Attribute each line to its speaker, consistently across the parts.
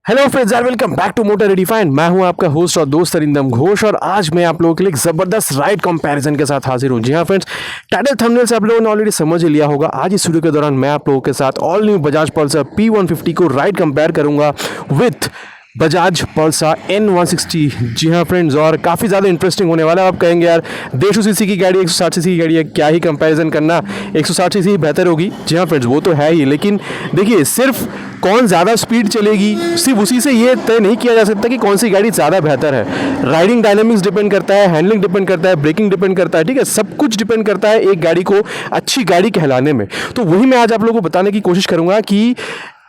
Speaker 1: Hello friends यार, welcome back to motor redefined. मैं हूं आपका होस्ट और दोस्त अरिंदम घोष और आज मैं आप लोगों के लिए एक जबरदस्त राइड कंपैरिजन के साथ हाजिर हूं। जी हां फ्रेंड्स, टाइटल थंबनेल से आप लोगों ने ऑलरेडी समझ ही लिया होगा। आज इस वीडियो के दौरान मैं आप लोगों के साथ all new Bajaj Pulsar P150 को राइड कंपेयर करूंगा विथ बजाज पल्सर N160। जी हाँ फ्रेंड्स, और काफ़ी ज़्यादा इंटरेस्टिंग होने वाला है। आप कहेंगे यार 150 सीसी की गाड़ी 160 सीसी की गाड़ी है, क्या ही कंपैरिजन करना, 160 सीसी ही बेहतर होगी। जी हाँ फ्रेंड्स, वो तो है ही, लेकिन देखिए सिर्फ कौन ज़्यादा स्पीड चलेगी सिर्फ उसी से ये तय नहीं किया जा सकता कि कौन सी गाड़ी ज़्यादा बेहतर है। राइडिंग डायनेमिक्स डिपेंड करता है, हैंडलिंग डिपेंड करता है, ब्रेकिंग डिपेंड करता है, ठीक है, सब कुछ डिपेंड करता है एक गाड़ी को अच्छी गाड़ी कहलाने में। तो वही मैं आज आप लोगों को बताने की कोशिश करूँगा कि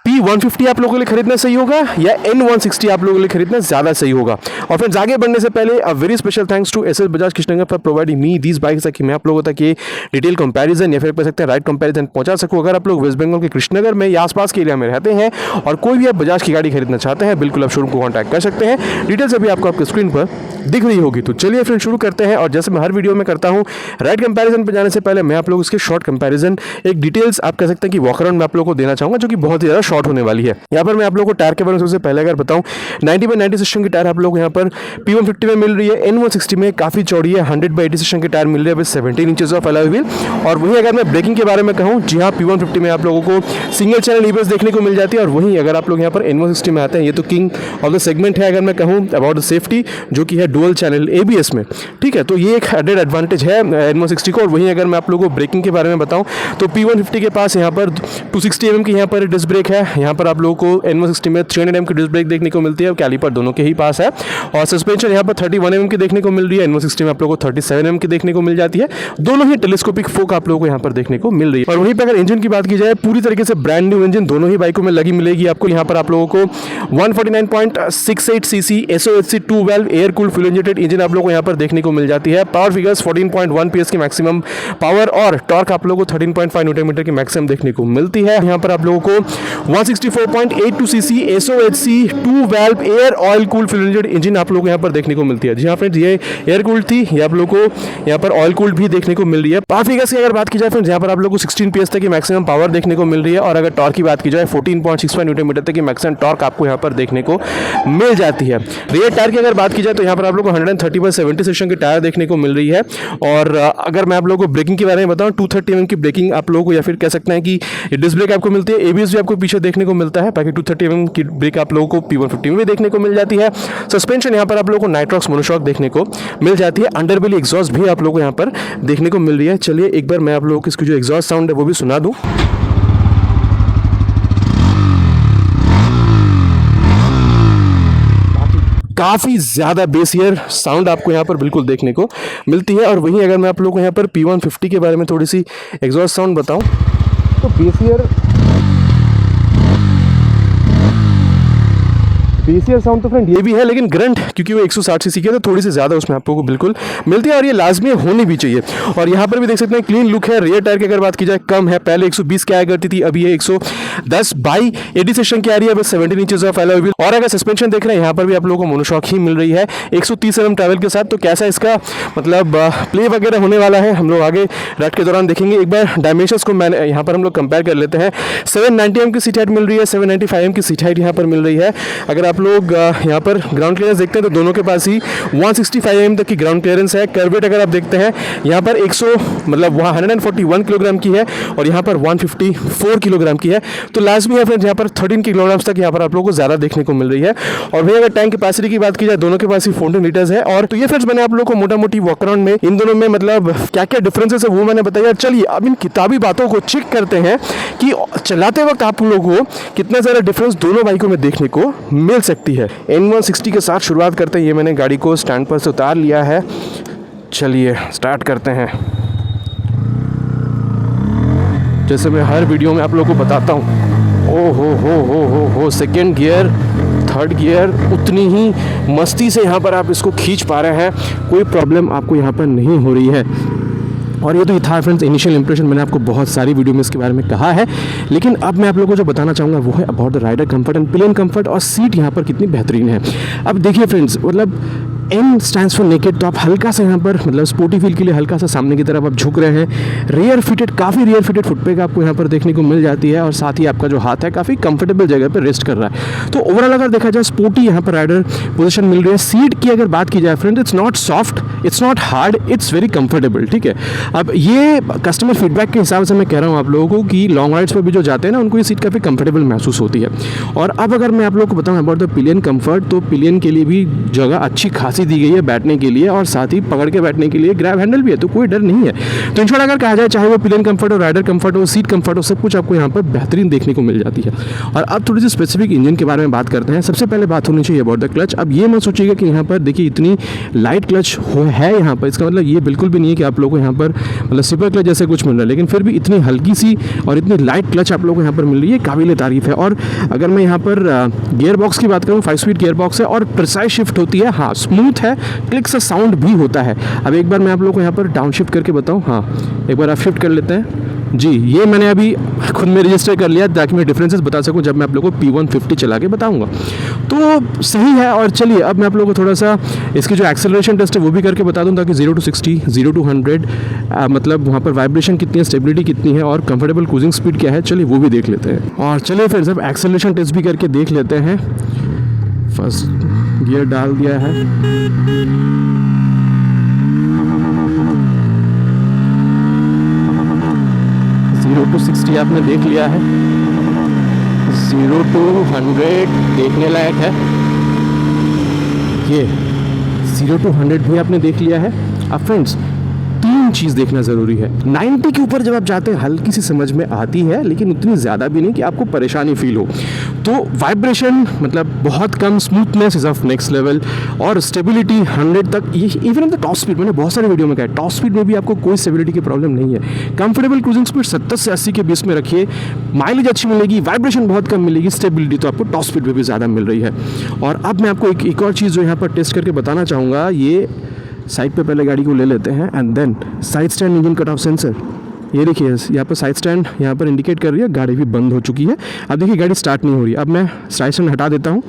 Speaker 1: P150 आप लोगों के लिए खरीदना सही होगा या N160 आप लोगों के लिए खरीदना ज़्यादा सही होगा। और फ्रेंड्स, आगे बढ़ने से पहले a very special thanks to SS Bajaj Krishnanagar for providing me these bikes, ताकि मैं आप लोगों तक ये डिटेल कंपैरिजन या फिर कह सकते हैं राइड कंपैरिजन पहुंचा सकूं। अगर आप लोग वेस्ट बंगाल के कृष्णनगर में या आसपास के एरिया में रहते हैं और कोई भी आप बजाज की गाड़ी खरीदना चाहते हैं, बिल्कुल आप शोरूम को कॉन्टैक्ट कर सकते हैं। डिटेल्स अभी आपको आपके स्क्रीन पर दिख रही होगी। तो चलिए फ्रेंड शुरू करते हैं। और जैसे मैं हर वीडियो में करता हूँ, राइड कंपैरिजन पे जाने से पहले मैं आप लोग इसके शॉर्ट कंपैरिजन एक डिटेल्स आप कह सकते हैं कि वॉक अराउंड में आप लोगों को देना चाहूँगा, जो कि बहुत ही ज़्यादा शॉर्ट होने वाली है। यहाँ पर मैं आप लोगों को टायर के बारे में सबसे पहले अगर बताऊँ, 90/90 सेक्शन की टायर आप लोग यहाँ पर P150 में मिल रही है। N160 में काफ़ी चौड़ी है, 100/80 सेक्शन की टायर मिल रही है with 17 inches of alloy wheel. और वहीं अगर मैं ब्रेकिंग के बारे में कहूँ, जी हाँ, P150 में आप लोगों को सिंगल चैनल ईबीएस देखने को मिल जाती है। और वहीं अगर आप लोग यहाँ पर N160 में आते हैं, ये तो किंग ऑफ द सेगमेंट है अगर मैं कहूँ अबाउट द सेफ्टी, जो कि है डुअल चैनल एबीएस में, ठीक है। तो ये एक एडेड एडवांटेज है N160 को। और वहीं अगर मैं आप लोगों को ब्रेकिंग के बारे में बताऊं, तो P150 के पास यहाँ पर 260 mm की यहाँ पर डिस्क ब्रेक है। यहाँ पर आप लोगों को N160 में 300 mm की डिस्क ब्रेक देखने को मिलती है, कैलिपर दोनों के ही पास है। और सस्पेंशन यहाँ पर 31 mm की देखने को मिल रही है, N160 में आप लोगों को 37 mm की देखने को मिल जाती है। दोनों ही टेलीस्कोपिक फोक आप लोगों को यहाँ पर देखने को मिल रही है। और वहीं पर अगर इंजन की बात की जाए, पूरी तरीके से ब्रांड न्यू इंजन दोनों ही बाइकों में लगी मिलेगी आपको। यहाँ पर आप लोगों को 149.68 CC SOHC 2 valve air cooled fuel injected engine आप लोगों को यहाँ पर देखने को मिल जाती है। पावर फिगर्स 14.1 PS की मैक्सिमम पावर और टॉर्क आप लोगों को 13.5 न्यूटन मीटर की मैक्सिमम देखने को मिलती है। यहाँ पर आप लोगों को 164.82 CC SOHC 2 valve air oil cooled fuel injected engine आप लोगों को यहाँ पर देखने को मिलती है। जी हाँ फ्रेंड्स, ये एयर कूल्ड थी, ये आप लोगों को यहाँ पर ऑयल कूल्ड भी देखने को मिल रही है। पावर फिगर्स की अगर बात की जाए फ्रेंड्स, यहाँ पर आप लोगों को 16 PS तक की मैक्सिमम पावर देखने को मिल रही है। और अगर टॉर्क की बात की जाए, 14.65 न्यूटन मीटर तक की मैक्सिमम टॉर्क आपको यहाँ पर देखने को मिल जाती है। रियर टायर की अगर बात की जाए, तो यहाँ पर आप लोगों को 130/70 सेक्शन की टायर देखने को मिल रही है। और अगर मैं आप लोगों को ब्रेकिंग के बारे में बताऊं, 230 mm की ब्रेकिंग आप लोगों को या फिर कह सकते हैं कि डिस्क ब्रेक आपको मिलती है। एबीएस भी आपको पीछे देखने को मिलता है, बाकी 230 mm की ब्रेक आप लोगों को P150 में भी देखने को मिल जाती है। सस्पेंशन यहाँ पर आप लोगों को नाइट्रॉक्स मोनोशॉक देखने को मिल जाती है। अंडरबेली एग्जॉस्ट भी आप लोगों को यहाँ पर देखने को मिल रही है। चलिए एक बार मैं आप लोगों को इसकी जो एग्जॉस्ट साउंड है वो भी सुना दूँ। काफ़ी ज़्यादा बेसियर साउंड आपको यहाँ पर बिल्कुल देखने को मिलती है। और वहीं अगर मैं आप लोगों को यहाँ पर P150 के बारे में थोड़ी सी एग्जॉस्ट साउंड बताऊँ, तो बेसियर साउंड तो फ्रेंड ये भी है, लेकिन ग्रंट क्योंकि वो 160 सीसी की है, तो थोड़ी सी ज़्यादा उसमें आप लोगों को बिल्कुल मिलती है। और ये लाजमी होनी भी चाहिए। और यहाँ पर भी देख सकते हैं क्लीन लुक है। रियर टायर की अगर बात की जाए, कम है, पहले 120 की आया करती थी, अभी ये 110/80 सेक्शन की आ रही है, बस 17 इंचेस ऑफ अलॉय व्हील। और अगर सस्पेंशन देख रहे हैं, यहाँ पर भी आप लोगों को मोनोशॉक ही मिल रही है 130 mm ट्रैवल के साथ। तो कैसा इसका मतलब प्ले वगैरह होने वाला है, हम लोग आगे राइड के दौरान देखेंगे। एक बार डायमेंशंस को मैंने यहाँ पर हम लोग कंपेयर कर लेते हैं। 790 mm की सीट हाइट मिल रही है, 795 mm की सीट हाइट यहाँ पर मिल रही है। अगर आप लोग यहाँ पर ग्राउंड क्लियरेंस देखते हैं, तो दोनों के पास ही 165 mm तक की ग्राउंड क्लियरेंस है। कर्वेट अगर आप देखते हैं, यहाँ पर 141 किलोग्राम की है और यहाँ पर 154 किलोग्राम की है। तो लास्ट में है फ्रेंड्स, यहाँ पर 13 किलोग्राम तक यहाँ पर आप लोगों को ज़्यादा देखने को मिल रही है। और वही अगर टैंक कैपेसिटी की बात की जाए, दोनों के पास ही 14 लीटर्स है। और तो ये फ्रेंड्स मैंने आप लोगों को मोटा मोटी वॉक अराउंड में इन दोनों में मतलब क्या क्या डिफरेंसेस है वो मैंने बताया। चलिए अब इन किताबी बातों को चेक करते हैं कि चलाते वक्त आप लोगों को कितना ज़्यादा डिफरेंस दोनों बाइकों में देखने को मिल सकती है। N160 के साथ शुरुआत करते हैं। ये मैंने गाड़ी को स्टैंड पर से उतार लिया है, चलिए स्टार्ट करते हैं। जैसे मैं हर वीडियो में आप लोगों को बताता हूँ, ओ हो सेकेंड गियर, थर्ड गियर उतनी ही मस्ती से यहाँ पर आप इसको खींच पा रहे हैं, कोई प्रॉब्लम आपको यहाँ पर नहीं हो रही है। और ये तो था फ्रेंड्स इनिशियल इंप्रेशन, मैंने आपको बहुत सारी वीडियो में इसके बारे में कहा है। लेकिन अब मैं आप लोगों को जो बताना चाहूँगा वो है about the rider comfort and pillion comfort, और सीट यहाँ पर कितनी बेहतरीन है। अब देखिए फ्रेंड्स, मतलब N स्टैंड्स फॉर नेकेड, तो आप हल्का सा यहाँ पर मतलब स्पोर्टी फील के लिए हल्का सा सामने की तरफ आप झुक रहे हैं। रियर फिटेड, काफ़ी रियर फिटेड फुटपैक आपको यहाँ पर देखने को मिल जाती है और साथ ही आपका जो हाथ है काफ़ी कंफर्टेबल जगह पर रेस्ट कर रहा है। तो ओवरऑल अगर देखा जाए स्पोर्टी यहाँ पर राइडर पोजीशन मिल रही है। सीट की अगर बात की जाए friend, it's not soft, it's not hard, it's very comfortable, ठीक है। अब ये कस्टमर फीडबैक के हिसाब से मैं कह रहा हूँ आप लोगों को कि लॉन्ग राइड्स पर भी जो जाते हैं ना, उनको ये सीट काफ़ी कंफर्टेबल महसूस होती है। और अब अगर मैं आप लोगों को बताऊँ अबाउट द पिलियन कंफर्ट, तो पिलियन के लिए भी जगह अच्छी खासी दी गई है बैठने के लिए, और साथ ही पकड़ के बैठने के लिए ग्रैब हैंडल भी है, तो कोई डर नहीं है। तो इन शॉर्ट अगर कहा जाए, चाहे वो पिलियन कंफर्ट हो, राइडर कंफर्ट हो, सीट कंफर्ट हो, सब कुछ आपको यहाँ पर बेहतरीन देखने को मिल जाती है। और अब थोड़ी सी स्पेसिफिक इंजन के बारे में बात करते हैं। सबसे पहले बात होनी चाहिए अबाउट द क्लच। अब ये मत सोचिएगा कि यहाँ पर देखिए इतनी लाइट क्लच है यहाँ पर, इसका मतलब ये बिल्कुल भी नहीं है कि आप लोगों को यहाँ पर मतलब सुपर क्लच जैसे कुछ मिल रहा है, लेकिन फिर भी इतनी हल्की सी और इतनी लाइट क्लच आप लोगों को यहाँ पर मिल रही है, काबिल तारीफ है। और अगर मैं यहाँ पर गियर बॉक्स की बात करूँ, 5 स्पीड गियर बॉक्स है और प्रिसाइज शिफ्ट होती है, हाँ स्मूथ है, क्लिक सा साउंड भी होता है। अब एक बार मैं आप लोगों को यहाँ पर डाउन शिफ्ट करके बताऊँ, हाँ एक बार आप शिफ्ट कर लेते हैं जी। ये मैंने अभी खुद में रजिस्टर कर लिया ताकि मैं डिफरेंसेस बता सकूं जब मैं आप लोगों को P150 चला के बताऊंगा। तो सही है। और चलिए अब मैं आप लोगों को थोड़ा सा इसकी जो एक्सेलरेशन टेस्ट है वो भी करके बता दूं, ताकि 0 to 60, 0 to 100 मतलब वहाँ पर वाइब्रेशन कितनी है, स्टेबिलिटी कितनी है और कंफर्टेबल क्रूजिंग स्पीड क्या है, चलिए वो भी देख लेते हैं। और चलिए फिर सब एक्सेलरेशन टेस्ट भी करके देख लेते हैं। फर्स्ट गियर डाल दिया है, 0 to 60 आपने देख लिया है, 0 to 100 देखने लायक है। ये 0 to 100 भी आपने देख लिया है। अब फ्रेंड्स तीन चीज़ देखना ज़रूरी है। 90 के ऊपर जब आप जाते हैं हल्की सी समझ में आती है, लेकिन उतनी ज़्यादा भी नहीं कि आपको परेशानी फील हो। तो वाइब्रेशन मतलब बहुत कम, smoothness is of next level, और स्टेबिलिटी 100 तक। ये even in the top speed, मैंने बहुत सारे वीडियो में कहा है, टॉप स्पीड में भी आपको कोई स्टेबिलिटी की प्रॉब्लम नहीं है। कंफर्टेबल क्रूजिंग स्पीड 70 से 80 के बीच में रखिए, माइलेज अच्छी मिलेगी, वाइब्रेशन बहुत कम मिलेगी, स्टेबिलिटी तो आपको टॉप स्पीड में भी ज़्यादा मिल रही है। और अब मैं आपको एक और चीज़ जो यहाँ पर टेस्ट करके बताना चाहूँगा, ये साइड पे पहले गाड़ी को ले लेते हैं and then side stand engine cut off sensor. ये देखिए यहाँ पर साइड स्टैंड यहाँ पर इंडिकेट कर रही है, गाड़ी भी बंद हो चुकी है। अब देखिए गाड़ी स्टार्ट नहीं हो रही। अब मैं साइड स्टैंड हटा देता हूँ,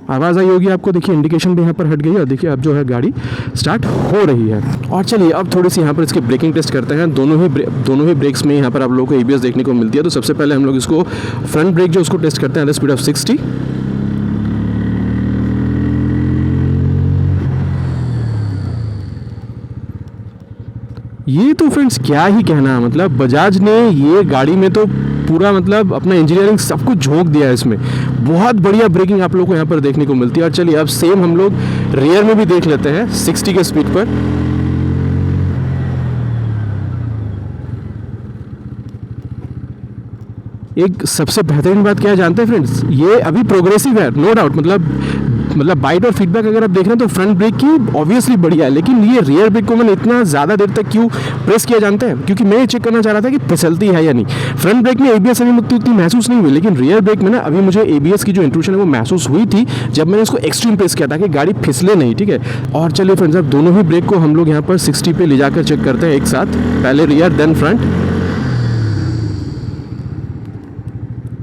Speaker 1: आवाज़ आई होगी आपको, देखिए इंडिकेशन भी यहाँ पर हट गई है और देखिए अब जो है गाड़ी स्टार्ट हो रही है। और चलिए अब थोड़ी सी यहाँ पर इसके ब्रेकिंग टेस्ट करते हैं। दोनों ही ब्रेक्स में यहाँ पर आप लोगों को ABS देखने को मिलती है। तो सबसे पहले हम लोग इसको फ्रंट ब्रेक जो उसको टेस्ट करते हैं एट द स्पीड ऑफ 60। ये तो फ्रेंड्स क्या ही कहना, मतलब बजाज ने ये गाड़ी में तो पूरा मतलब अपना इंजीनियरिंग सब कुछ झोंक दिया है इसमें। बहुत बढ़िया ब्रेकिंग आप लोगों को यहाँ पर देखने को मिलती है। और चलिए अब सेम हम लोग रियर में भी देख लेते हैं 60 के स्पीड पर। एक सबसे बेहतरीन बात क्या है जानते हैं फ्रेंड्स, ये अभी प्रोग्रेसिव है नो डाउट। मतलब बाइट और फीडबैक अगर आप देख रहे हैं तो फ्रंट ब्रेक की ऑब्वियसली बढ़िया है, लेकिन ये रियर ब्रेक को मैंने इतना ज़्यादा देर तक क्यों प्रेस किया जानते हैं, क्योंकि मैं ये चेक करना चाह रहा था कि फिसलती है या नहीं। फ्रंट ब्रेक में ABS अभी मुझे उतनी महसूस नहीं हुई, लेकिन रियर ब्रेक में ना अभी मुझे ABS की जो इंट्रूशन है वो महसूस हुई थी जब मैंने इसको एक्सट्रीम प्रेस किया था कि गाड़ी फिसले नहीं, ठीक है। और चलिए फ्रेंड्स अब दोनों ही ब्रेक को हम लोग यहाँ पर 60 पे ले जाकर चेक करते हैं एक साथ, पहले rear then front.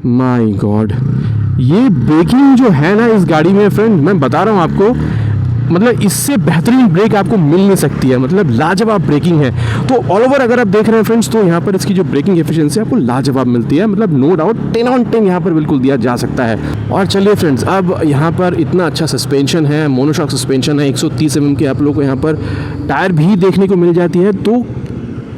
Speaker 1: My god, ये ब्रेकिंग जो है ना इस गाड़ी में फ्रेंड, मैं बता रहा हूँ आपको, मतलब इससे बेहतरीन ब्रेक आपको मिल नहीं सकती है। मतलब लाजवाब ब्रेकिंग है। तो ऑल ओवर अगर आप देख रहे हैं फ्रेंड्स, तो यहाँ पर इसकी जो ब्रेकिंग एफिशिएंसी आपको लाजवाब मिलती है। मतलब नो डाउट 10 on 10 यहाँ पर बिल्कुल दिया जा सकता है। और चलिए फ्रेंड्स अब यहाँ पर इतना अच्छा सस्पेंशन है, मोनोशॉक सस्पेंशन है, 130 mm के आप लोग को यहाँ पर टायर भी देखने को मिल जाती है। तो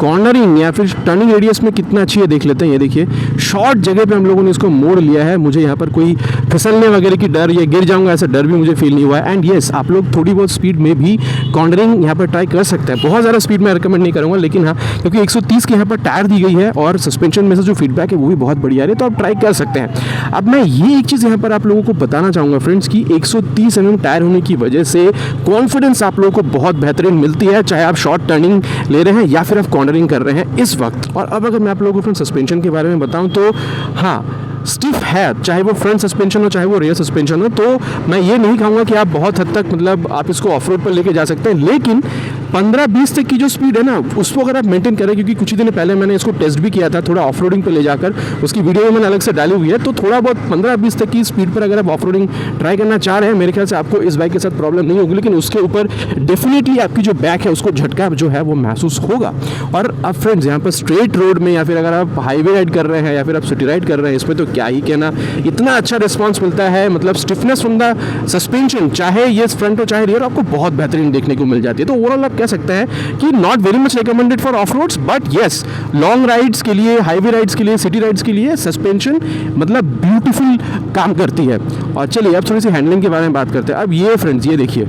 Speaker 1: कॉर्नरिंग या फिर टर्निंग रेडियस में कितना अच्छी है देख लेते हैं। ये देखिए शॉर्ट जगह पे हम लोगों ने इसको मोड़ लिया है। मुझे यहाँ पर कोई फिसलने वगैरह की डर या गिर जाऊंगा ऐसा डर भी मुझे फील नहीं हुआ है। एंड येस, आप लोग थोड़ी बहुत स्पीड में भी कॉर्नरिंग यहाँ पर ट्राई कर सकते हैं। बहुत ज़्यादा स्पीड में रिकमेंड नहीं करूँगा, लेकिन हाँ क्योंकि 130 के यहाँ पर टायर दी गई है और सस्पेंशन में से जो फीडबैक है वो भी बहुत बढ़िया है, तो आप ट्राई कर सकते हैं। अब मैं ये एक चीज़ यहाँ पर आप लोगों को बताना चाहूँगा फ्रेंड्स कि 130 mm टायर होने की वजह से कॉन्फिडेंस आप लोगों को बहुत बेहतरीन मिलती है, चाहे आप शॉर्ट टर्निंग ले रहे हैं या फिर आप कॉर्नरिंग कर रहे हैं इस वक्त। और अब अगर मैं आप लोगों को फ्रेंड सस्पेंशन के बारे में बताऊं तो हाँ स्टिफ है, चाहे वो फ्रंट सस्पेंशन हो चाहे वो रियर सस्पेंशन हो। तो मैं ये नहीं कहूँगा कि आप बहुत हद तक मतलब आप इसको ऑफ रोड पर लेके जा सकते हैं, लेकिन 15-20 तक की जो स्पीड है ना उसको अगर आप मेंटेन करें, क्योंकि कुछ ही दिन पहले मैंने इसको टेस्ट भी किया था थोड़ा ऑफ रोडिंग पर ले जाकर, उसकी वीडियो में मैंने अलग से डाली हुई है, तो थोड़ा बहुत 15-20 तक की स्पीड पर अगर आप ऑफ रोडिंग ट्राई करना चाह रहे हैं, मेरे ख्याल से आपको इस बाइक के साथ प्रॉब्लम नहीं होगी, लेकिन उसके ऊपर डेफिनेटली आपकी जो बैक है उसको झटका जो है वो महसूस होगा। और अब फ्रेंड्स यहाँ पर स्ट्रेट रोड में या फिर अगर आप हाईवे राइड कर रहे हैं या फिर आप सिटी राइड कर रहे हैं, इसमें तो क्या ही कहना, इतना अच्छा रिस्पॉन्स मिलता है, मतलब स्टिफनेस फ्रॉम द सस्पेंशन, चाहे ये फ्रंट हो चाहे रियर, आपको बहुत बेहतरीन देखने को मिल जाती है। तो ओवरऑल आप कह सकते हैं कि not very much recommended for off roads, but yes long rides के लिए, हाईवे राइड्स के लिए, सिटी राइड्स के लिए सस्पेंशन मतलब ब्यूटीफुल काम करती है। और चलिए अब थोड़ी सी हैंडलिंग के बारे में बात करते हैं। अब ये फ्रेंड्स ये देखिए,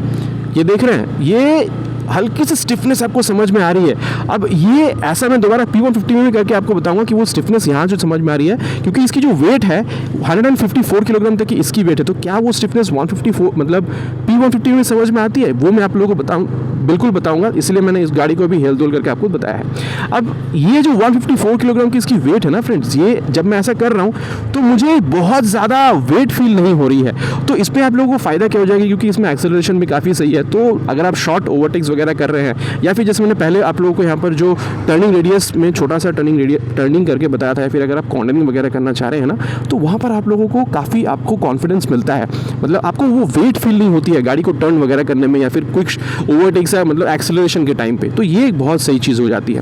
Speaker 1: ये देख रहे हैं, ये हल्की सी स्टिफनेस आपको समझ में आ रही है। अब ये ऐसा मैं दोबारा P150 में करके आपको बताऊंगा कि वो स्टिफनेस यहाँ जो समझ में आ रही है, क्योंकि इसकी जो वेट है 154 किलोग्राम तक की इसकी वेट है, तो क्या वो स्टिफनेस 154 मतलब P150 में समझ में आती है, वो मैं आप लोगों को बिल्कुल बताऊंगा, इसलिए मैंने इस गाड़ी को भी हेल दोल करके आपको बताया है। अब ये जो 154 किलोग्राम की इसकी वेट है ना फ्रेंड्स, ये जब मैं ऐसा कर रहा हूँ तो मुझे बहुत ज़्यादा वेट फील नहीं हो रही है, तो इसमें आप लोगों को फ़ायदा क्या हो जाएगा, क्योंकि इसमें एक्सेलरेशन भी काफ़ी सही है। तो अगर आप शॉर्ट ओवरटेक्स वगैरह कर रहे हैं, या फिर जैसे मैंने पहले आप लोगों को यहाँ पर जो टर्निंग रेडियस में छोटा सा टर्निंग करके बताया था, या फिर अगर आप कॉर्नरिंग वगैरह करना चाह रहे हैं ना, तो वहाँ पर आप लोगों को काफ़ी आपको कॉन्फिडेंस मिलता है, मतलब आपको वो वेट फील नहीं होती है गाड़ी को टर्न वगैरह करने में, या फिर क्विक ओवरटेक्स है मतलब एक्सेलरेशन के टाइम पे, तो ये एक बहुत सही चीज़ हो जाती है।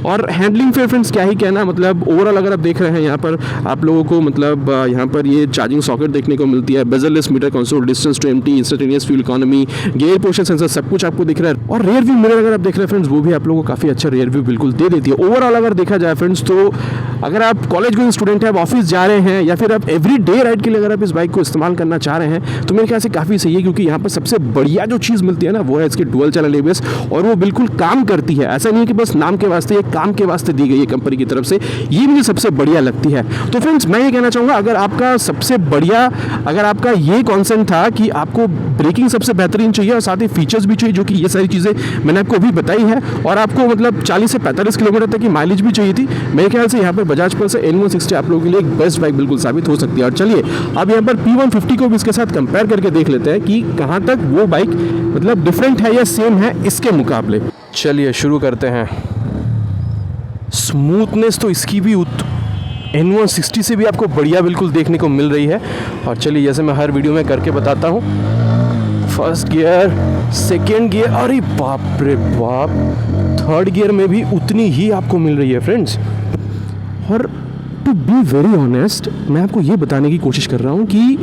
Speaker 1: और हैंडलिंग पे फ्रेंड्स क्या ही कहना, मतलब ओवरऑल अगर आप देख रहे हैं यहाँ पर आप लोगों को मतलब यहाँ पर ये चार्जिंग सॉकेट देखने को मिलती है, bezelless meter console, distance to empty, instantaneous fuel economy, gear position sensor, सब कुछ आपको दिख रहा है। और रियर व्यू मिरर अगर आप देख रहे हैं फ्रेंड्स, वो भी आप लोगों को काफ़ी अच्छा रियर व्यू बिल्कुल दे देती है। ओवरऑल अगर देखा जाए फ्रेंड्स, तो अगर आप कॉलेज गोइंग स्टूडेंट हैं, आप ऑफिस जा रहे हैं, या फिर आप एवरी डे राइड के लिए अगर आप इस बाइक को इस्तेमाल करना चाह रहे हैं, तो मेरे ख्याल से काफ़ी सही है, क्योंकि यहाँ पर सबसे बढ़िया जो चीज़ मिलती है ना, वो है इसकी डुअल चैनल ABS, और वो बिल्कुल काम करती है। ऐसा नहीं है कि बस नाम के वास्ते, ये काम के वास्ते दी गई है कंपनी की तरफ से, ये मुझे सबसे बढ़िया लगती है। तो फ्रेंड्स मैं ये कहना चाहूँगा, अगर आपका सबसे बढ़िया, अगर आपका ये कॉन्सेप्ट था कि आपको ब्रेकिंग सबसे बेहतरीन चाहिए और साथ ही फीचर्स भी चाहिए, जो कि ये सारी चीज़ें मैंने आपको अभी बताई है, और आपको मतलब 40 से 45 किलोमीटर तक की माइलेज भी चाहिए थी, मेरे ख्याल से यहाँ पर बजाज पल्सर N160 आप लोगों के लिए एक बेस्ट बाइक बिल्कुल साबित हो सकती है। और चलिए अब यहाँ पर P150 को भी इसके साथ कंपेयर करके देख लेते हैं कि कहाँ तक वो बाइक मतलब डिफरेंट है या सेम है इसके मुकाबले। चलिए शुरू करते हैं। स्मूथनेस तो इसकी भी N160 से भी आपको बढ़िया बिल्कुल देखने को मिल रही है। और चलिए जैसे मैं हर वीडियो में करके बताता हूँ, फर्स्ट गियर, सेकेंड गियर, अरे बाप रे बाप, थर्ड गियर में भी उतनी ही आपको मिल रही है फ्रेंड्स। और टू बी वेरी ऑनेस्ट, मैं आपको ये बताने की कोशिश कर रहा हूँ कि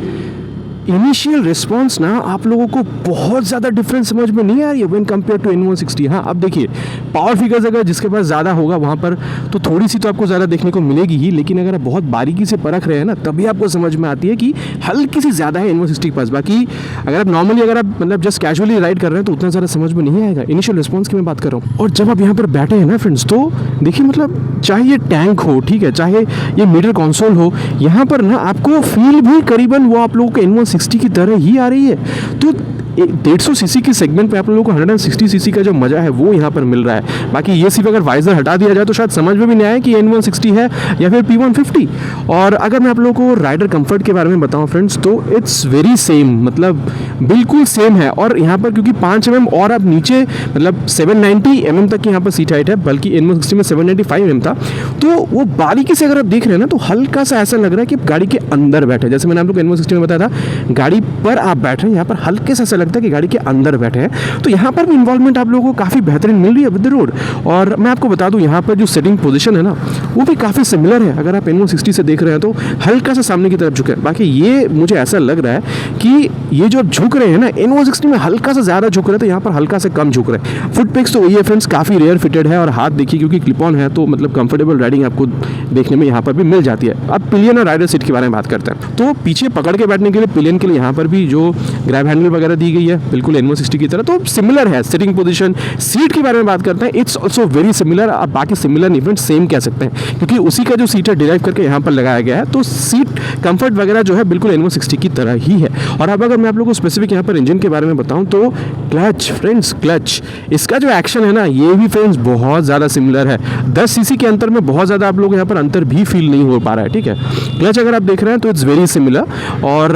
Speaker 1: इनिशियल रिस्पॉन्स ना आप लोगों को बहुत ज़्यादा डिफरेंस समझ में नहीं आ रही है व्हेन कंपेयर टू N160। हाँ अब देखिए पावर फिगर्स अगर जिसके पास ज़्यादा होगा वहाँ पर तो थोड़ी सी तो आपको ज़्यादा देखने को मिलेगी ही, लेकिन अगर आप बहुत बारीकी से परख रहे हैं ना, तभी आपको समझ में आती है कि हल्की सी ज़्यादा है N160 के पास। बाकी अगर आप नॉर्मली अगर आप मतलब जस्ट कैजुअली राइड कर रहे हैं तो उतना ज़्यादा समझ में नहीं आएगा। इनिशियल रिस्पॉन्स की मैं बात कर रहा हूँ। और जब आप यहाँ पर बैठे हैं ना फ्रेंड्स, तो देखिए मतलब चाहे ये टैंक हो, ठीक है, चाहे ये मीटर कंसोल हो, यहाँ पर ना आपको फील भी करीबन वो आप लोगों को N160 की तरह ही आ रही है। तो 150 सीसी के सेगमेंट पे आप लोगों को 160 सीसी का जो मजा है वो यहाँ पर मिल रहा है। बाकी ये सिर्फ अगर वाइजर हटा दिया जाए तो शायद समझ में भी नहीं आए कि N160 है या फिर P150। और अगर मैं आप लोगों को राइडर कंफर्ट के बारे में बताऊँ फ्रेंड्स, तो इट्स वेरी सेम, मतलब बिल्कुल सेम है। और यहाँ पर क्योंकि 5 mm और आप नीचे मतलब 790 mm तक की यहाँ पर सीट हाइट है, बल्कि N160 में 795 mm था, तो वो बारीकी से अगर आप देख रहे हैं ना, तो हल्का सा ऐसा लग रहा है कि गाड़ी के अंदर बैठे, जैसे मैंने आप लोग N160 में बताया था गाड़ी पर आप बैठ रहे हैं, यहाँ पर हल्के सा लगता है कि गाड़ी के अंदर बैठे हैं। तो यहाँ पर भी इन्वॉल्वमेंट आप लोगों को काफ़ी बेहतरीन मिल रही है विद द रोड। और मैं आपको बता दूँ यहाँ पर जो सेटिंग पोजीशन है ना, वो भी काफ़ी सिमिलर है। अगर आप N160 से देख रहे हैं तो हल्का सा सामने की तरफ झुके, बाकी ये मुझे ऐसा लग रहा है कि ये जो झुक रहे हैं ना N160 में हल्का सा ज़्यादा झुक रहे थे, यहाँ पर हल्का से कम झुक रहे हैं। फुट पेक्स तो वही है फ्रेंड्स, काफ़ी रेयर फिटेड है, और हाथ देखिए क्योंकि क्लिप ऑन है तो मतलब कंफर्टेबल राइडिंग आपको देखने में यहाँ पर भी मिल जाती है। अब पिलियन और राइडर सीट के बारे में बात करते हैं, तो पीछे पकड़ के बैठने के लिए पिलियन के लिए यहाँ पर भी जो ग्रैब हैंडल वगैरह दी गई है बिल्कुल N160 की तरह, तो सिमिलर है। सिटिंग पोजीशन, सीट के बारे में बात करते हैं, इट्स ऑल्सो वेरी सिमिलर। आप बाकी सिमिलर नहीं फ्रेंड्स, सेम कह सकते हैं, क्योंकि उसी का जो सीट है डिराइव करके यहाँ पर लगाया गया है, तो सीट कंफर्ट वगैरह जो है बिल्कुल N160 की तरह ही है। और अब अगर मैं आप लोगों को स्पेसिफिक यहाँ पर इंजन के बारे में बताऊँ तो क्लच फ्रेंड्स, क्लच इसका जो एक्शन है ना, ये भी फ्रेंड्स बहुत ज़्यादा सिमिलर है। 10 सीसी के अंतर में बहुत ज़्यादा आप लोग यहाँ पर अंतर भी फील नहीं हो पा रहा है, ठीक है। क्लच अगर आप देख रहे हैं तो इट्स वेरी सिमिलर। और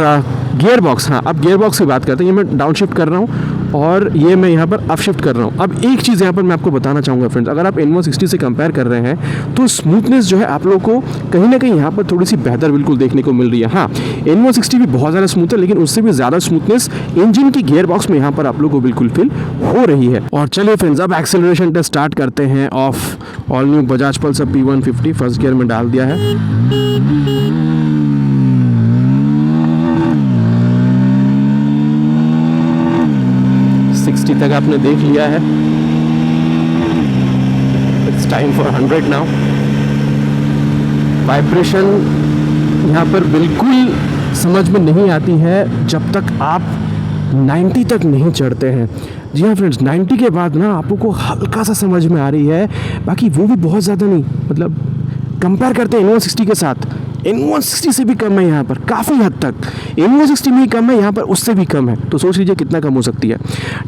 Speaker 1: गियर बॉक्स, हाँ अब गियर बॉक्स की बात करते हैं, ये मैं डाउन शिफ्ट कर रहा हूँ और ये मैं यहाँ पर अप शिफ्ट कर रहा हूँ। अब एक चीज़ यहाँ पर मैं आपको बताना चाहूँगा फ्रेंड्स, अगर आप N160 से कंपेयर कर रहे हैं तो स्मूथनेस जो है आप लोगों को कहीं ना कहीं यहाँ पर थोड़ी सी बेहतर बिल्कुल देखने को मिल रही है। हाँ, N160 भी बहुत ज़्यादा स्मूथ है, लेकिन उससे भी ज़्यादा स्मूथनेस इंजन की गियर बॉक्स में यहाँ पर आप लोगों को बिल्कुल फील हो रही है। और चलिए फ्रेंड्स, अब एक्सेलरेशन टेस्ट स्टार्ट करते हैं। Of all new Bajaj Pulsar P150 first gear में डाल दिया है। 60 तक आपने देख लिया है। It's time for 100 now. Vibration यहाँ पर बिल्कुल समझ में नहीं आती है जब तक आप 90 तक नहीं चढ़ते हैं। जी हाँ फ्रेंड्स, 90 के बाद ना आप लोग को हल्का सा समझ में आ रही है, बाकी वो भी बहुत ज़्यादा नहीं। मतलब कंपेयर करते हैं N160 के साथ, N160 से भी कम है यहाँ पर, काफ़ी हद तक N160 में ही कम है, यहाँ पर उससे भी कम है। तो सोच लीजिए कितना कम हो सकती है।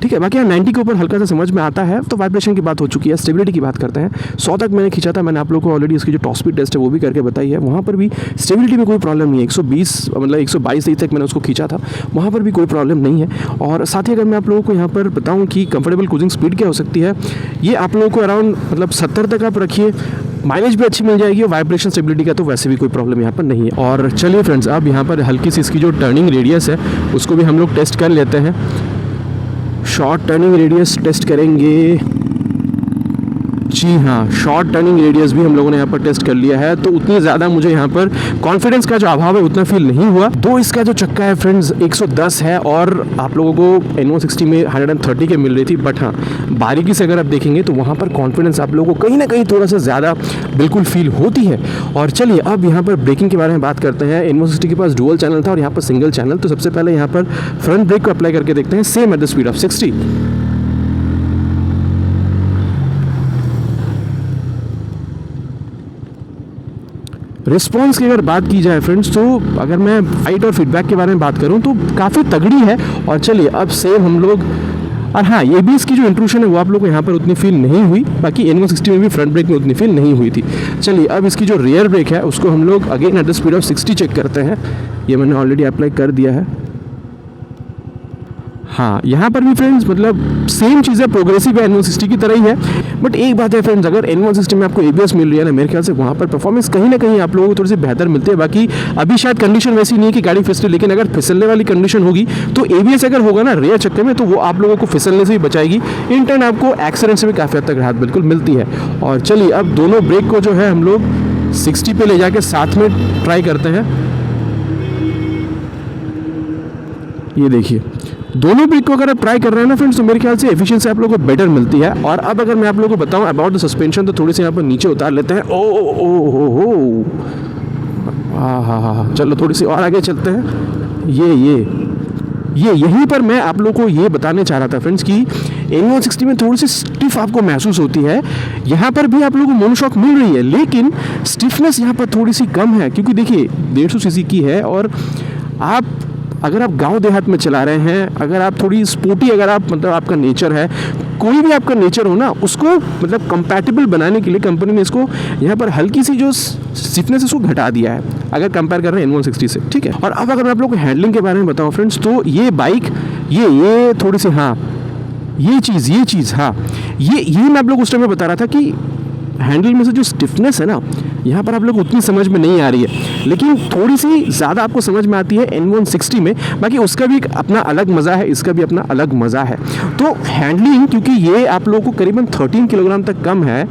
Speaker 1: ठीक है, बाकी यहाँ 90 के ऊपर हल्का सा समझ में आता है। तो वाइब्रेशन की बात हो चुकी है, स्टेबिलिटी की बात करते हैं। 100 तक मैंने खींचा था, मैंने आप लोगों को ऑलरेडी इसकी जो टॉप स्पीड टेस्ट है वो भी करके बताई है। वहाँ पर भी स्टेबिलिटी में कोई प्रॉब्लम नहीं है। 120 मतलब 122 तक मैंने उसको खींचा था, वहाँ पर भी कोई प्रॉब्लम नहीं है। और साथ ही अगर मैं आप लोगों को यहाँ पर बताऊँ कि कंफर्टेबल क्रूजिंग स्पीड क्या हो सकती है, ये आप लोगों को अराउंड मतलब 70 तक आप रखिए, माइलेज भी अच्छी मिल जाएगी। और वाइब्रेशन स्टेबिलिटी का तो वैसे भी कोई प्रॉब्लम यहाँ पर नहीं है। और चलिए फ्रेंड्स, अब यहाँ पर हल्की सी इसकी जो टर्निंग रेडियस है उसको भी हम लोग टेस्ट कर लेते हैं। शॉर्ट टर्निंग रेडियस टेस्ट करेंगे। जी हाँ, शॉर्ट टर्निंग रेडियस भी हम लोगों ने यहाँ पर टेस्ट कर लिया है। तो उतनी ज़्यादा मुझे यहाँ पर कॉन्फिडेंस का जो अभाव है उतना फील नहीं हुआ। दो इसका जो चक्का है फ्रेंड्स 110 है, और आप लोगों को N160 में 130 के मिल रही थी। बट हाँ, बारीकी से अगर आप देखेंगे तो वहाँ पर कॉन्फिडेंस आप लोगों को कहीं ना कहीं थोड़ा सा ज़्यादा बिल्कुल फील होती है। और चलिए अब यहाँ पर ब्रेकिंग के बारे में बात करते हैं। N160 के पास डुअल चैनल था और यहाँ पर सिंगल चैनल। तो सबसे पहले यहाँ पर फ्रंट ब्रेक को अप्लाई करके देखते हैं, same at the speed of 60। Response की अगर बात की जाए फ्रेंड्स, तो अगर मैं फाइट और फीडबैक के बारे में बात करूं तो काफ़ी तगड़ी है। और चलिए अब सेम हम लोग, और हाँ, ये भी इसकी जो इंट्रूशन है वो आप लोग को यहाँ पर उतनी फील नहीं हुई। बाकी N160 में भी फ्रंट ब्रेक में उतनी फील नहीं हुई थी। चलिए अब इसकी जो रियर ब्रेक है उसको हम लोग again at the speed of 60 check करते हैं। ये मैंने ऑलरेडी अप्लाई कर दिया है। हाँ, यहाँ पर भी फ्रेंड्स मतलब सेम चीज़ है, प्रोग्रेसिव है, N160 की तरह ही है। बट एक बात है फ्रेंड्स, अगर N160 में आपको ABS मिल रही है ना, मेरे ख्याल से वहाँ पर परफॉर्मेंस कहीं ना कहीं आप लोगों को थोड़ी सी बेहतर मिलती है। बाकी अभी शायद कंडीशन वैसी नहीं है कि गाड़ी फिसले, लेकिन अगर फिसलने वाली कंडीशन होगी तो ABS अगर होगा ना रेयर चक्के में, तो वो आप लोगों को फिसलने से भी बचाएगी। इन टर्न आपको एक्सीडेंट से भी काफ़ी हद तक राहत बिल्कुल मिलती है। और चलिए अब दोनों ब्रेक को जो है हम लोग 60 पे ले जाके साथ में ट्राई करते हैं। ये देखिए, दोनों ब्रेक को अगर आप ट्राई कर रहे हैं ना फ्रेंड्स, तो मेरे ख्याल से एफिशिएंसी आप लोगों को बेटर मिलती है। और अब अगर मैं आप लोगों को बताऊं अबाउट द सस्पेंशन, तो थोड़ी सी यहाँ पर नीचे उतार लेते हैं। ओ ओ हो हो, हाँ, चलो थोड़ी सी और आगे चलते हैं। ये यहीं पर मैं आप लोगों को ये बताने चाह रहा था फ्रेंड्स कि N160 में थोड़ी सी स्टिफ आपको महसूस होती है। यहाँ पर भी आप लोगों को मोनोशॉक मिल रही है, लेकिन स्टिफनेस यहाँ पर थोड़ी सी कम है, क्योंकि देखिए 150 सीसी की है। और आप अगर आप गांव देहात में चला रहे हैं, अगर आप थोड़ी स्पोर्टी, अगर आप मतलब आपका नेचर है, कोई भी आपका नेचर हो ना, उसको मतलब कंपैटिबल बनाने के लिए कंपनी ने इसको यहाँ पर हल्की सी जो स्टिफनेस इसको घटा दिया है, अगर कंपेयर कर रहे हैं N160 से। ठीक है, और अब अगर मैं आप लोग को हैंडलिंग के बारे में बताऊँ फ्रेंड्स, तो ये बाइक ये थोड़ी सी, हाँ ये चीज़ हाँ, ये मैं आप लोग उस टाइम में बता रहा था कि हैंडल में से जो स्टिफनेस है ना, यहाँ पर आप लोग उतनी समझ में नहीं आ रही है, लेकिन थोड़ी सी ज़्यादा आपको समझ में आती है N160 में। बाकी उसका भी एक अपना अलग मज़ा है, इसका भी अपना अलग मज़ा है। तो हैंडलिंग, क्योंकि ये आप लोगों को करीबन 13 किलोग्राम तक कम है,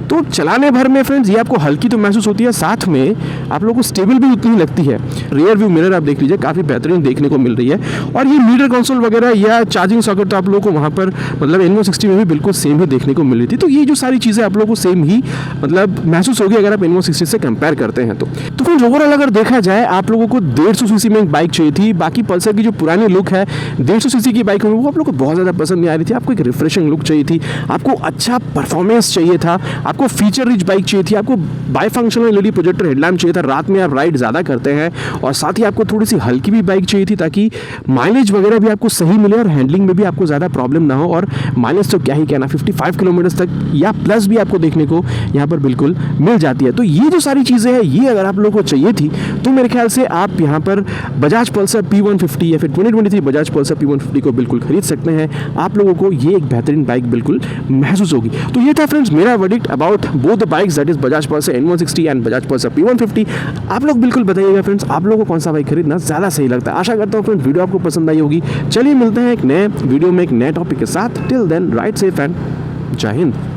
Speaker 1: तो चलाने भर में फ्रेंड्स ये आपको हल्की तो महसूस होती है, साथ में आप लोगों को स्टेबल भी उतनी ही लगती है। रियर व्यू मिरर आप देख लीजिए, काफ़ी बेहतरीन देखने को मिल रही है। और ये मीटर कंसोल वगैरह या चार्जिंग सॉकेट तो आप लोगों को वहाँ पर मतलब N160 में भी बिल्कुल सेम ही देखने को मिल रही थी। तो ये जो सारी चीज़ें आप लोगों को सेम ही मतलब महसूस होगी अगर आप N160 से कंपेयर करते हैं। तो फ्रेंड्स ओवरऑल अगर देखा जाए, आप लोगों को 150 सीसी में एक बाइक चाहिए थी। बाकी पल्सर की जो पुरानी लुक है 150 सीसी की बाइक में, वो आप लोगों को बहुत ज़्यादा पसंद नहीं आ रही थी। आपको एक रिफ्रेशिंग लुक चाहिए थी, आपको अच्छा परफॉर्मेंस चाहिए था, आपको आपको फीचर रिच बाइक चाहिए थी, आपको by functional LED projector headlamp चाहिए था, रात में आप राइड ज़्यादा करते हैं, और साथ ही आपको थोड़ी सी हल्की भी बाइक चाहिए थी ताकि माइलेज वगैरह भी आपको सही मिले और हैंडलिंग में भी आपको ज़्यादा प्रॉब्लम ना हो, और माइलेज तो क्या ही कहना 55 किलोमीटर तक या प्लस भी आपको देखने को यहाँ पर बिल्कुल मिल जाती है। तो ये जो सारी चीज़ें हैं ये अगर आप लोगों को चाहिए थी तो मेरे ख्याल से आप यहाँ पर बजाज पल्सर P150 या फिर 2023 बजाज पल्सर P150 को बिल्कुल खरीद सकते हैं। आप लोगों को ये एक बेहतरीन बाइक बिल्कुल महसूस होगी। तो ये था फ्रेंड्स मेरा verdict about both the bikes, that is Bajaj Pulsar N160 and Bajaj Pulsar P150। आप लोग बिल्कुल बताइएगा फ्रेंड्स आप लोगों को कौन सा बाइक खरीदना ज़्यादा सही लगता है। आशा करता हूँ फ्रेंड्स वीडियो आपको पसंद आई होगी। चलिए मिलते हैं एक नए वीडियो में एक नए टॉपिक के साथ। Till then ride safe and जय हिंद।